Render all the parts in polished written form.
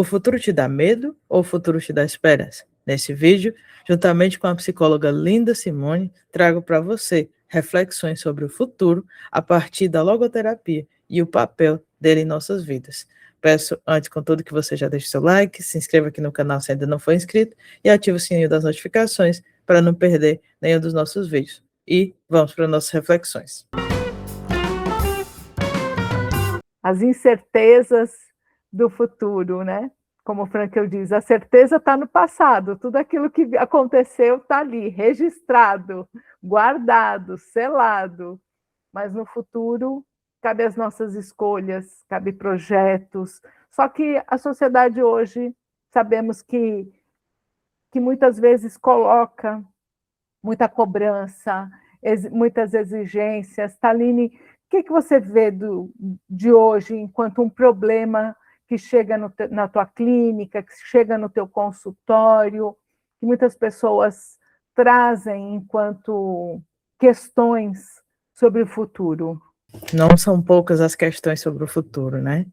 O futuro te dá medo ou o futuro te dá esperança? Nesse vídeo, juntamente com a psicóloga Linda Simone, trago para você reflexões sobre o futuro a partir da logoterapia e o papel dele em nossas vidas. Peço, antes com tudo, que você já deixe seu like, se inscreva aqui no canal se ainda não for inscrito e ative o sininho das notificações para não perder nenhum dos nossos vídeos. E vamos para nossas reflexões. As incertezas do futuro, né? Como o Frankl diz, a certeza está no passado, tudo aquilo que aconteceu está ali, registrado, guardado, selado, mas no futuro cabe as nossas escolhas, cabe projetos, só que a sociedade hoje, sabemos que muitas vezes coloca muita cobrança, muitas exigências. Taline, o que você vê de hoje enquanto um problema que chega na tua clínica, que chega no teu consultório, que muitas pessoas trazem enquanto questões sobre o futuro? Não são poucas as questões sobre o futuro, né?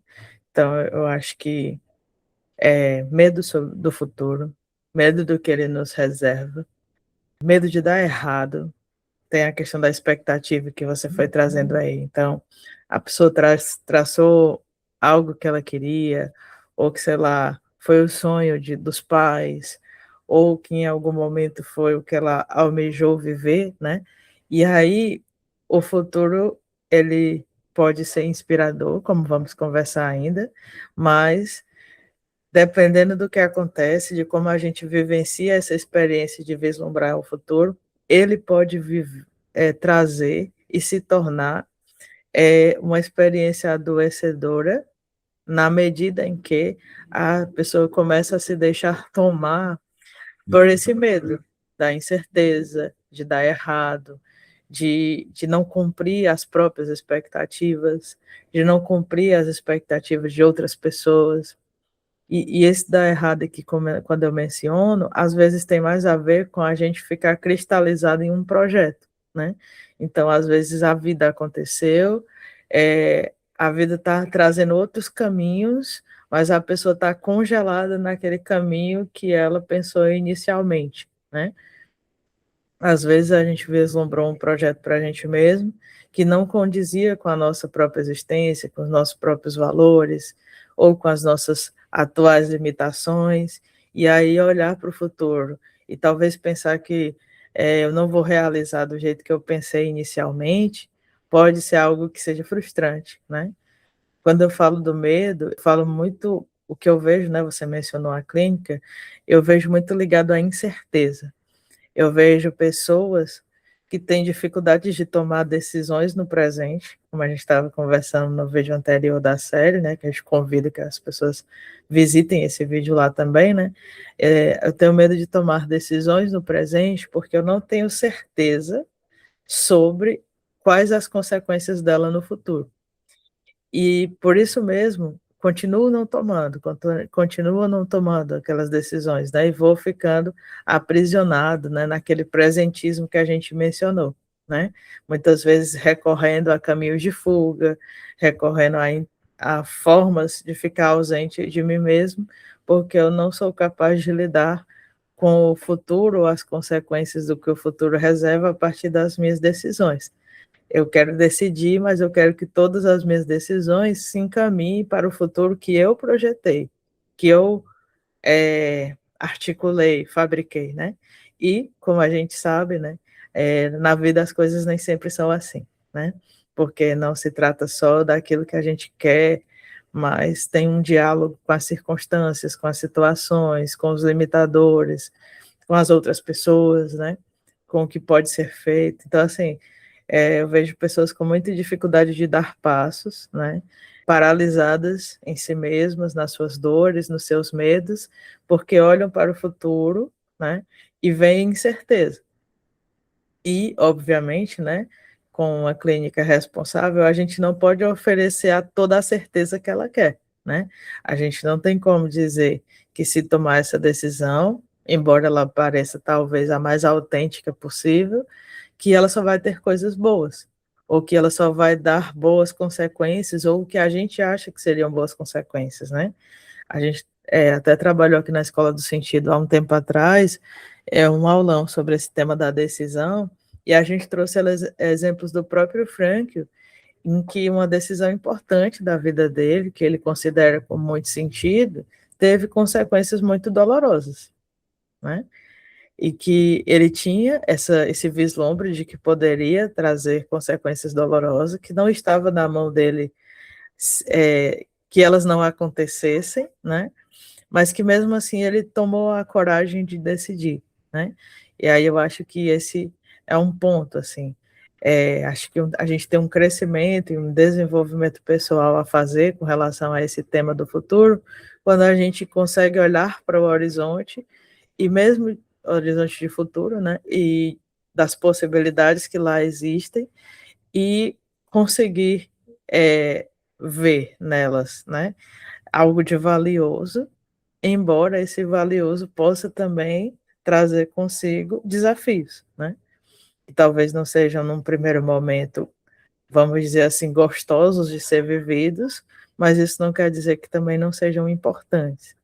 Então, eu acho que medo do futuro, medo do que ele nos reserva, medo de dar errado, tem a questão da expectativa que você foi trazendo aí. Então, a pessoa traçou algo que ela queria, ou que, sei lá, foi o sonho dos pais, ou que em algum momento foi o que ela almejou viver, né? E aí, o futuro, ele pode ser inspirador, como vamos conversar ainda, mas dependendo do que acontece, de como a gente vivencia essa experiência de vislumbrar o futuro, ele pode trazer e se tornar uma experiência adoecedora, na medida em que a pessoa começa a se deixar tomar por esse medo da incerteza, de dar errado, de não cumprir as próprias expectativas, de não cumprir as expectativas de outras pessoas. E esse dar errado aqui, quando eu menciono, às vezes tem mais a ver com a gente ficar cristalizado em um projeto, né? Então, às vezes a vida aconteceu, a vida está trazendo outros caminhos, mas a pessoa está congelada naquele caminho que ela pensou inicialmente, né? Às vezes a gente vislumbrou um projeto para a gente mesmo que não condizia com a nossa própria existência, com os nossos próprios valores, ou com as nossas atuais limitações, e aí olhar para o futuro e talvez pensar que eu não vou realizar do jeito que eu pensei inicialmente, pode ser algo que seja frustrante, né? Quando eu falo do medo, eu falo muito o que eu vejo, né? Você mencionou a clínica, eu vejo muito ligado à incerteza. Eu vejo pessoas que têm dificuldades de tomar decisões no presente, como a gente estava conversando no vídeo anterior da série, né, que a gente convida que as pessoas visitem esse vídeo lá também, né? Eu tenho medo de tomar decisões no presente porque eu não tenho certeza sobre quais as consequências dela no futuro. E por isso mesmo, continuo não tomando aquelas decisões, né? E vou ficando aprisionado, né, naquele presentismo que a gente mencionou, né? Muitas vezes recorrendo a caminhos de fuga, recorrendo a formas de ficar ausente de mim mesmo, porque eu não sou capaz de lidar com o futuro, as consequências do que o futuro reserva a partir das minhas decisões. Eu quero decidir, mas eu quero que todas as minhas decisões se encaminhem para o futuro que eu projetei, que eu articulei, fabriquei, né? E, como a gente sabe, né, na vida as coisas nem sempre são assim, né? Porque não se trata só daquilo que a gente quer, mas tem um diálogo com as circunstâncias, com as situações, com os limitadores, com as outras pessoas, né? Com o que pode ser feito. Então, assim, eu vejo pessoas com muita dificuldade de dar passos, né? Paralisadas em si mesmas, nas suas dores, nos seus medos, porque olham para o futuro, né? E veem incerteza. E, obviamente, né, com uma clínica responsável, a gente não pode oferecer toda a certeza que ela quer, né? A gente não tem como dizer que se tomar essa decisão, embora ela pareça talvez a mais autêntica possível, que ela só vai ter coisas boas, ou que ela só vai dar boas consequências, ou o que a gente acha que seriam boas consequências, né? A gente até trabalhou aqui na Escola do Sentido há um tempo atrás, um aulão sobre esse tema da decisão, e a gente trouxe exemplos do próprio Frankl, em que uma decisão importante da vida dele, que ele considera com muito sentido, teve consequências muito dolorosas, né? E que ele tinha esse vislumbre de que poderia trazer consequências dolorosas, que não estava na mão dele que elas não acontecessem, né? Mas que mesmo assim ele tomou a coragem de decidir, né? E aí eu acho que esse é um ponto, assim, acho que a gente tem um crescimento e um desenvolvimento pessoal a fazer com relação a esse tema do futuro, quando a gente consegue olhar para o horizonte, e mesmo horizonte de futuro, né, e das possibilidades que lá existem, e conseguir ver nelas, né, algo de valioso, embora esse valioso possa também trazer consigo desafios, né? Que talvez não sejam num primeiro momento, vamos dizer assim, gostosos de ser vividos, mas isso não quer dizer que também não sejam importantes.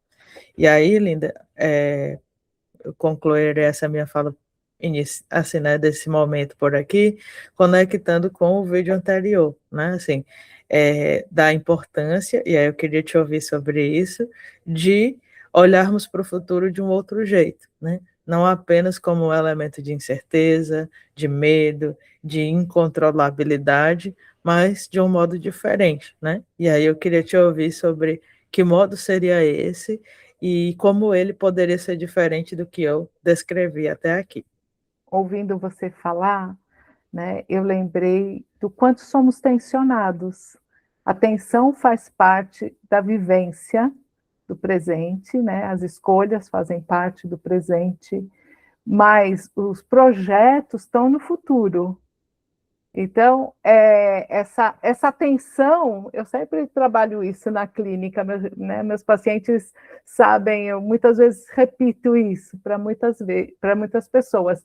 E aí, Linda, eu concluirei essa minha fala assim, né, desse momento por aqui, conectando com o vídeo anterior, né, assim, da importância, e aí eu queria te ouvir sobre isso, de olharmos para o futuro de um outro jeito, né, não apenas como um elemento de incerteza, de medo, de incontrolabilidade, mas de um modo diferente, né, e aí eu queria te ouvir sobre que modo seria esse, e como ele poderia ser diferente do que eu descrevi até aqui. Ouvindo você falar, né, eu lembrei do quanto somos tensionados. A tensão faz parte da vivência do presente, né? As escolhas fazem parte do presente, mas os projetos estão no futuro. Então, essa tensão, eu sempre trabalho isso na clínica, né, meus pacientes sabem, eu muitas vezes repito isso para muitas pessoas.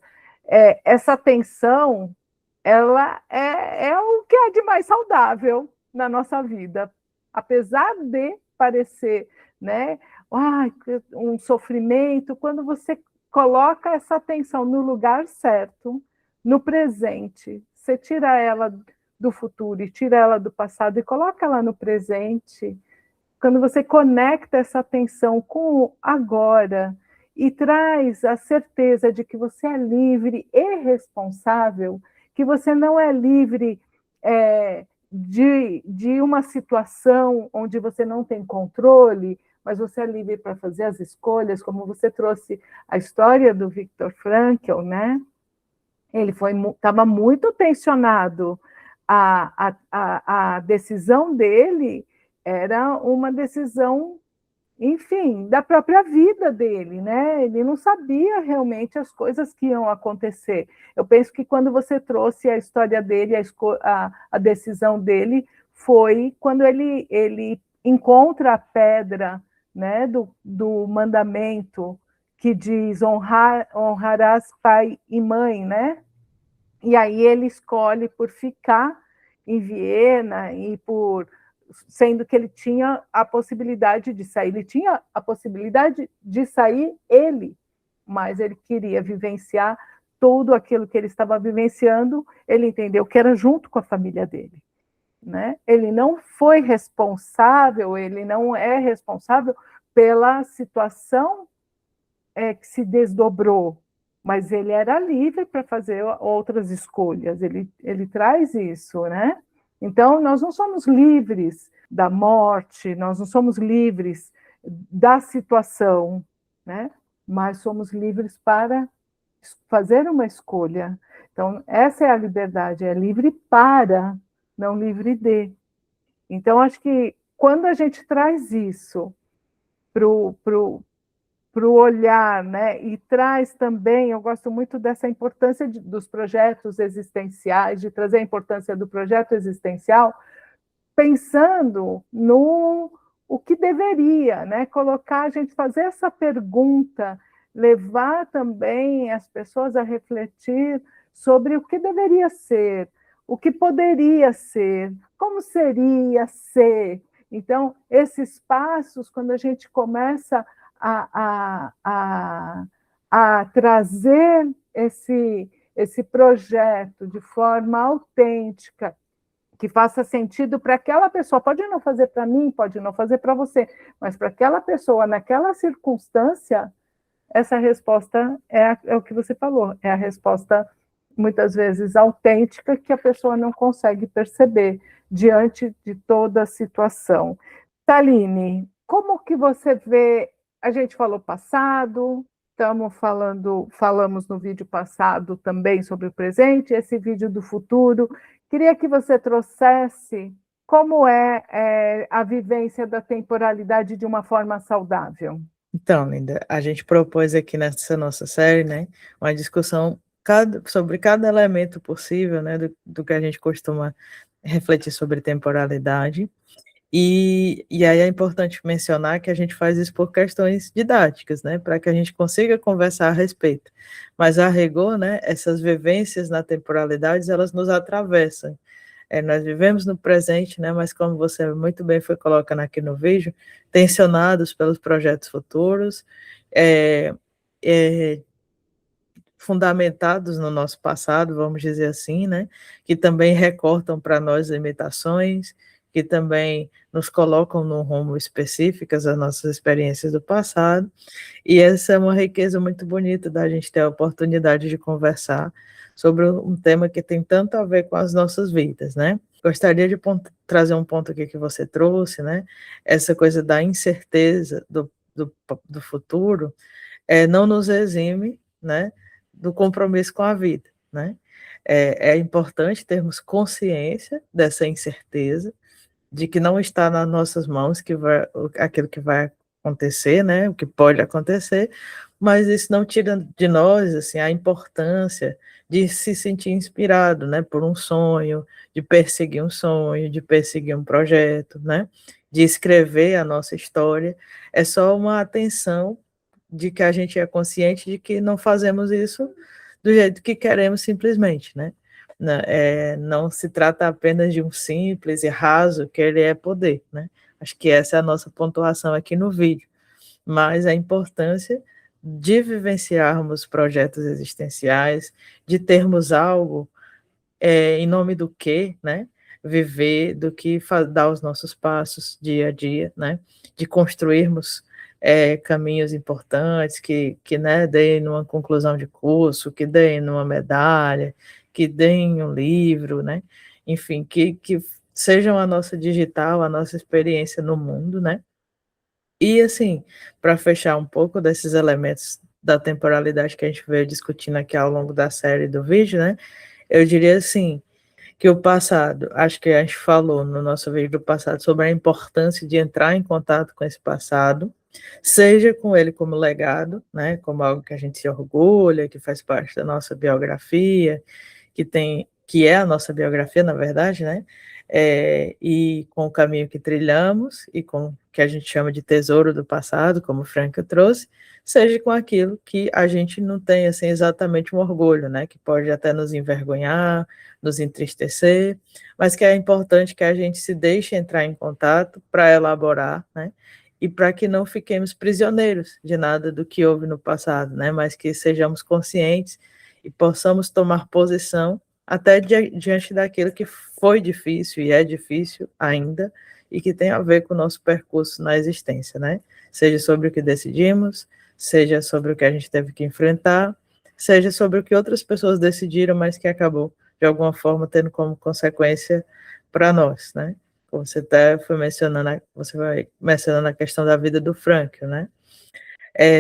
Essa tensão, ela é o que é de mais saudável na nossa vida, apesar de parecer, né, um sofrimento, quando você coloca essa tensão no lugar certo, no presente, você tira ela do futuro e tira ela do passado e coloca ela no presente, quando você conecta essa atenção com o agora e traz a certeza de que você é livre e responsável, que você não é livre de uma situação onde você não tem controle, mas você é livre para fazer as escolhas, como você trouxe a história do Viktor Frankl, né? Ele estava muito tensionado. A decisão dele era uma decisão, enfim, da própria vida dele, né? Ele não sabia realmente as coisas que iam acontecer. Eu penso que quando você trouxe a história dele, a decisão dele, foi quando ele encontra a pedra, né, do mandamento que diz honrarás pai e mãe, né? E aí ele escolhe por ficar em Viena e sendo que ele tinha a possibilidade de sair, ele tinha a possibilidade de sair ele, mas ele queria vivenciar tudo aquilo que ele estava vivenciando, ele entendeu que era junto com a família dele, né? Ele não foi responsável, ele não é responsável pela situação que se desdobrou, mas ele era livre para fazer outras escolhas, ele traz isso, né? Então, nós não somos livres da morte, nós não somos livres da situação, né? Mas somos livres para fazer uma escolha. Então, essa é a liberdade, é livre para, não livre de. Então, acho que quando a gente traz isso para o olhar, né? E traz também, eu gosto muito dessa importância dos projetos existenciais, de trazer a importância do projeto existencial, pensando no o que deveria, né? Colocar a gente fazer essa pergunta, levar também as pessoas a refletir sobre o que deveria ser, o que poderia ser, como seria ser. Então, esses passos, quando a gente começa a trazer esse projeto de forma autêntica, que faça sentido para aquela pessoa, pode não fazer para mim, pode não fazer para você, mas para aquela pessoa, naquela circunstância, essa resposta é o que você falou, é a resposta muitas vezes autêntica que a pessoa não consegue perceber diante de toda a situação. Taline, como que você vê, a gente falou passado, falamos no vídeo passado também sobre o presente, esse vídeo do futuro, queria que você trouxesse como é a vivência da temporalidade de uma forma saudável. Então, Linda, a gente propôs aqui nessa nossa série, né, uma discussão sobre cada elemento possível, né, do que a gente costuma refletir sobre temporalidade, e aí é importante mencionar que a gente faz isso por questões didáticas, né, para que a gente consiga conversar a respeito, mas a rigor, né, essas vivências na temporalidade, elas nos atravessam. Nós vivemos no presente, né, mas como você muito bem foi colocando aqui no vídeo, tensionados pelos projetos futuros, é, é, fundamentados no nosso passado, vamos dizer assim, né, que também recortam para nós limitações, que também nos colocam num rumo específicas as nossas experiências do passado, e essa é uma riqueza muito bonita da gente ter a oportunidade de conversar sobre um tema que tem tanto a ver com as nossas vidas, né? Gostaria de trazer um ponto aqui que você trouxe, né? Essa coisa da incerteza do futuro não nos exime, né, do compromisso com a vida, né? É importante termos consciência dessa incerteza, de que não está nas nossas mãos aquilo que vai acontecer, né, o que pode acontecer, mas isso não tira de nós, assim, a importância de se sentir inspirado, né, por um sonho, de perseguir um sonho, de perseguir um projeto, né, de escrever a nossa história, é só uma atenção de que a gente é consciente de que não fazemos isso do jeito que queremos simplesmente, né, não se trata apenas de um simples e raso querer poder, né? Acho que essa é a nossa pontuação aqui no vídeo, mas a importância de vivenciarmos projetos existenciais, de termos algo em nome do que, né? Viver, do que dar os nossos passos dia a dia, né? De construirmos caminhos importantes que né, deem numa conclusão de curso, que deem numa medalha, que deem um livro, né? Enfim, que sejam a nossa digital, a nossa experiência no mundo, né? E assim, para fechar um pouco desses elementos da temporalidade que a gente veio discutindo aqui ao longo da série do vídeo, né? Eu diria assim, que o passado, acho que a gente falou no nosso vídeo do passado sobre a importância de entrar em contato com esse passado, seja com ele como legado, né, como algo que a gente se orgulha, que faz parte da nossa biografia, que é a nossa biografia, na verdade, né, e com o caminho que trilhamos e com o que a gente chama de tesouro do passado, como o Franca trouxe, seja com aquilo que a gente não tem assim exatamente um orgulho, né, que pode até nos envergonhar, nos entristecer, mas que é importante que a gente se deixe entrar em contato para elaborar, né, e para que não fiquemos prisioneiros de nada do que houve no passado, né, mas que sejamos conscientes e possamos tomar posição até diante daquilo que foi difícil e é difícil ainda, e que tem a ver com o nosso percurso na existência, né? Seja sobre o que decidimos, seja sobre o que a gente teve que enfrentar, seja sobre o que outras pessoas decidiram, mas que acabou, de alguma forma, tendo como consequência para nós, né? Como você até foi mencionando, você vai mencionando a questão da vida do Frankl, né?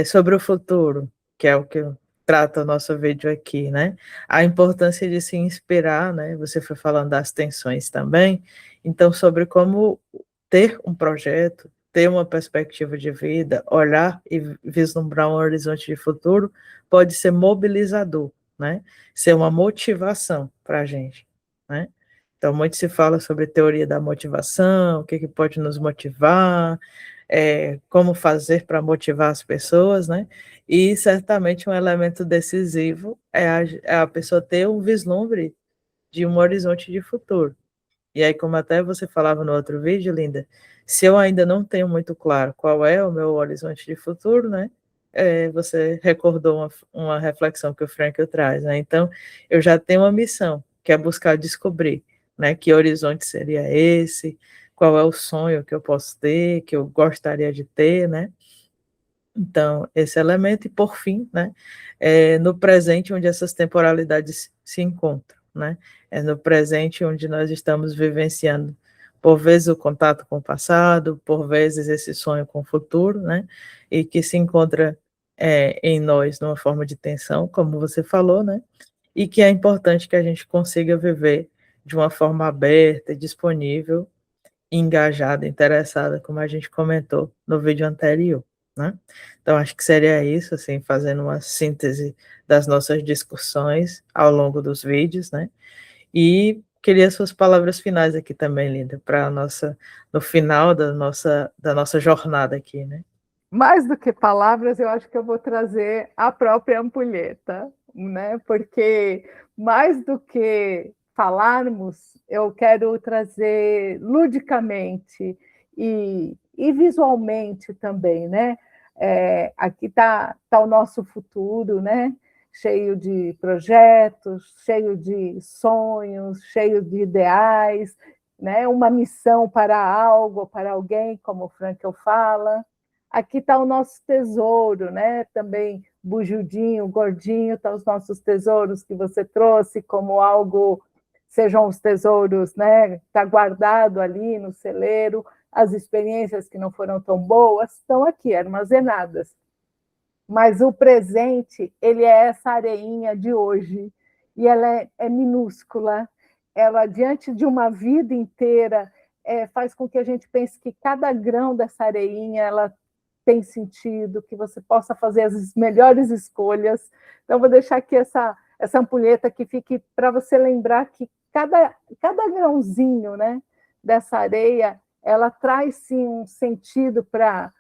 Sobre o futuro, que é o que trata o nosso vídeo aqui, né? A importância de se inspirar, né? Você foi falando das tensões também, então sobre como ter um projeto, ter uma perspectiva de vida, olhar e vislumbrar um horizonte de futuro pode ser mobilizador, né? Ser uma motivação para a gente, né? Então, muito se fala sobre teoria da motivação, o que pode nos motivar, como fazer para motivar as pessoas, né? E certamente um elemento decisivo é a pessoa ter um vislumbre de um horizonte de futuro. E aí, como até você falava no outro vídeo, Linda, Se eu ainda não tenho muito claro qual é o meu horizonte de futuro, né? Você recordou uma reflexão que o Frankl traz, né? Então, eu já tenho uma missão, que é buscar descobrir, né? Que horizonte seria esse, qual é o sonho que eu posso ter, que eu gostaria de ter, né? Então, esse elemento, e por fim, né, no presente onde essas temporalidades se encontram, né? É no presente onde nós estamos vivenciando, por vezes, o contato com o passado, por vezes, esse sonho com o futuro, né? E que se encontra em nós numa forma de tensão, como você falou, né? E que é importante que a gente consiga viver de uma forma aberta, disponível, engajada, interessada, como a gente comentou no vídeo anterior, né? Então, acho que seria isso, assim, fazendo uma síntese das nossas discussões ao longo dos vídeos, né? E queria suas palavras finais aqui também, Linda, para nossa, no final da nossa jornada aqui, né? Mais do que palavras, eu acho que eu vou trazer a própria ampulheta, né? Porque mais do que falarmos, eu quero trazer ludicamente e visualmente também, né? Aqui tá o nosso futuro, né? Cheio de projetos, cheio de sonhos, cheio de ideais, né? Uma missão para algo, para alguém, como o Frankl fala. Aqui está o nosso tesouro, né? Também bujudinho, gordinho, tá os nossos tesouros que você trouxe como algo, sejam os tesouros, né? Está guardado ali no celeiro, as experiências que não foram tão boas estão aqui armazenadas. Mas o presente, ele é essa areinha de hoje, e ela é minúscula. Ela, diante de uma vida inteira, faz com que a gente pense que cada grão dessa areinha, ela tem sentido, que você possa fazer as melhores escolhas. Então, vou deixar aqui essa ampulheta que fique para você lembrar que cada grãozinho, né, dessa areia, ela traz, sim, um sentido para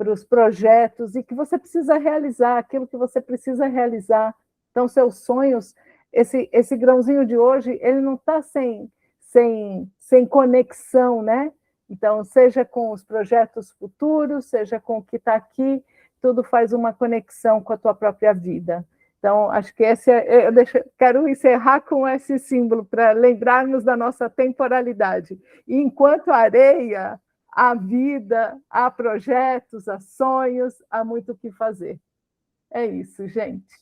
os projetos e que você precisa realizar, aquilo que você precisa realizar. Então, seus sonhos, esse grãozinho de hoje, ele não está sem conexão, né? Então, seja com os projetos futuros, seja com o que está aqui, tudo faz uma conexão com a tua própria vida. Então, acho que quero encerrar com esse símbolo, para lembrarmos da nossa temporalidade. E enquanto areia, há vida, há projetos, há sonhos, há muito o que fazer. É isso, gente.